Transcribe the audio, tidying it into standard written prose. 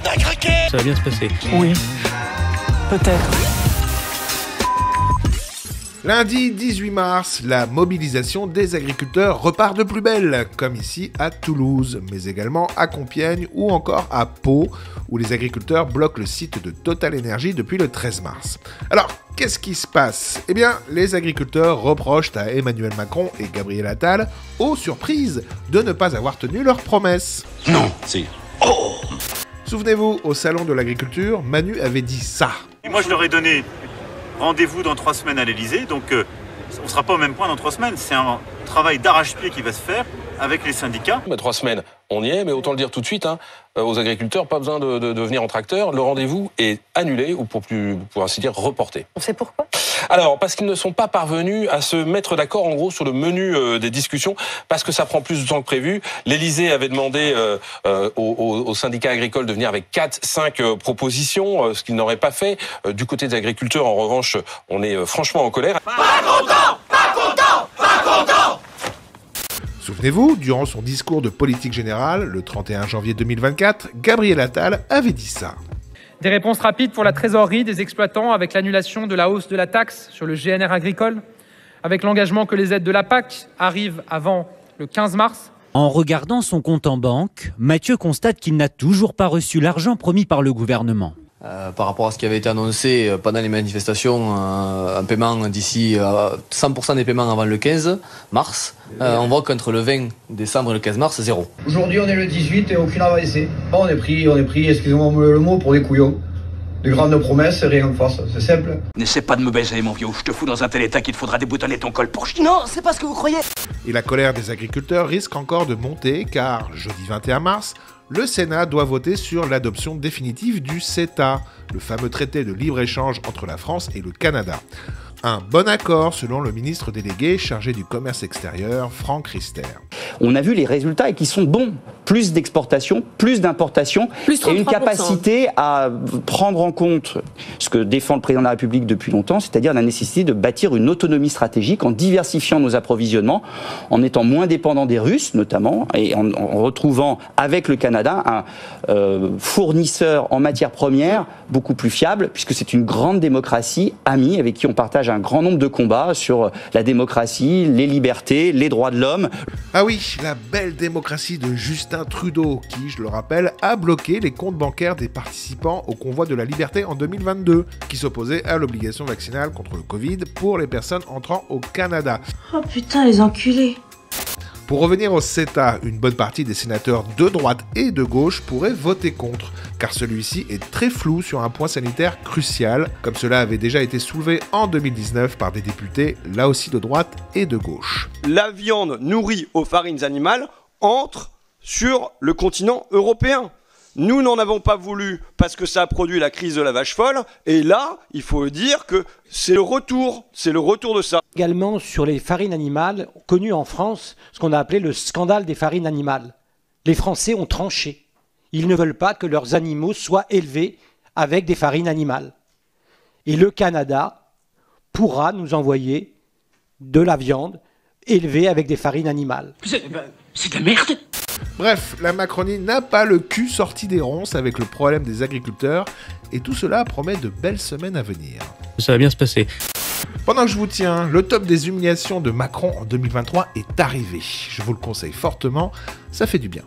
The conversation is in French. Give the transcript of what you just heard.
t'as craqué! Ça va bien se passer. Oui, peut-être. Lundi 18 mars, la mobilisation des agriculteurs repart de plus belle, comme ici à Toulouse, mais également à Compiègne ou encore à Pau, où les agriculteurs bloquent le site de Total Energy depuis le 13 mars. Alors, qu'est-ce qui se passe? Eh bien, les agriculteurs reprochent à Emmanuel Macron et Gabriel Attal, aux surprises, de ne pas avoir tenu leurs promesses. Non, c'est... Oh! Souvenez-vous, au salon de l'agriculture, Manu avait dit ça. Et moi, je leur ai donné rendez-vous dans 3 semaines à l'Elysée, donc on ne sera pas au même point dans 3 semaines. C'est un travail d'arrache-pied qui va se faire avec les syndicats. 3 semaines, on y est, mais autant le dire tout de suite, aux agriculteurs, pas besoin de venir en tracteur. Le rendez-vous est annulé, ou pour ainsi dire reporté. On sait pourquoi? Alors, parce qu'ils ne sont pas parvenus à se mettre d'accord, en gros, sur le menu des discussions, parce que ça prend plus de temps que prévu. L'Élysée avait demandé aux syndicats agricoles de venir avec 4-5 propositions, ce qu'ils n'auraient pas fait. Du côté des agriculteurs, en revanche, on est franchement en colère. Pas content! Pas content! Pas content! Souvenez-vous, durant son discours de politique générale, le 31 janvier 2024, Gabriel Attal avait dit ça. Des réponses rapides pour la trésorerie des exploitants avec l'annulation de la hausse de la taxe sur le GNR agricole, avec l'engagement que les aides de la PAC arrivent avant le 15 mars. En regardant son compte en banque, Mathieu constate qu'il n'a toujours pas reçu l'argent promis par le gouvernement. Par rapport à ce qui avait été annoncé pendant les manifestations, un paiement d'ici 100% des paiements avant le 15 mars, on voit qu'entre le 20 décembre et le 15 mars, 0. Aujourd'hui, on est le 18 et aucune avancée. On est pris, excusez-moi le mot, pour des couillons. De grandes promesses, rien en face, c'est simple. N'essaie pas de me baiser, mon vieux, je te fous dans un tel état qu'il te faudra déboutonner ton col pour chier. Non, c'est pas ce que vous croyez. Et la colère des agriculteurs risque encore de monter car, jeudi 21 mars, le Sénat doit voter sur l'adoption définitive du CETA, le fameux traité de libre-échange entre la France et le Canada. Un bon accord selon le ministre délégué chargé du commerce extérieur, Franck Riester. On a vu les résultats et qui sont bons. Plus d'exportation, plus d'importation et une capacité à prendre en compte ce que défend le président de la République depuis longtemps, c'est-à-dire la nécessité de bâtir une autonomie stratégique en diversifiant nos approvisionnements, en étant moins dépendants des Russes notamment et en retrouvant avec le Canada un fournisseur en matières premières beaucoup plus fiable puisque c'est une grande démocratie amie avec qui on partage un grand nombre de combats sur la démocratie, les libertés, les droits de l'homme. Ah oui, la belle démocratie de Justin Trudeau, qui, je le rappelle, a bloqué les comptes bancaires des participants au convoi de la liberté en 2022, qui s'opposait à l'obligation vaccinale contre le Covid pour les personnes entrant au Canada. Oh putain, les enculés. Pour revenir au CETA, une bonne partie des sénateurs de droite et de gauche pourraient voter contre, car celui-ci est très flou sur un point sanitaire crucial, comme cela avait déjà été soulevé en 2019 par des députés, là aussi de droite et de gauche. La viande nourrie aux farines animales entre sur le continent européen. Nous n'en avons pas voulu parce que ça a produit la crise de la vache folle. Et là, il faut dire que c'est le retour de ça. Également sur les farines animales, connues en France, ce qu'on a appelé le scandale des farines animales. Les Français ont tranché. Ils ne veulent pas que leurs animaux soient élevés avec des farines animales. Et le Canada pourra nous envoyer de la viande élevée avec des farines animales. C'est de la merde! Bref, la Macronie n'a pas le cul sorti des ronces avec le problème des agriculteurs, et tout cela promet de belles semaines à venir. Ça va bien se passer. Pendant que je vous tiens, le top des humiliations de Macron en 2023 est arrivé. Je vous le conseille fortement, ça fait du bien.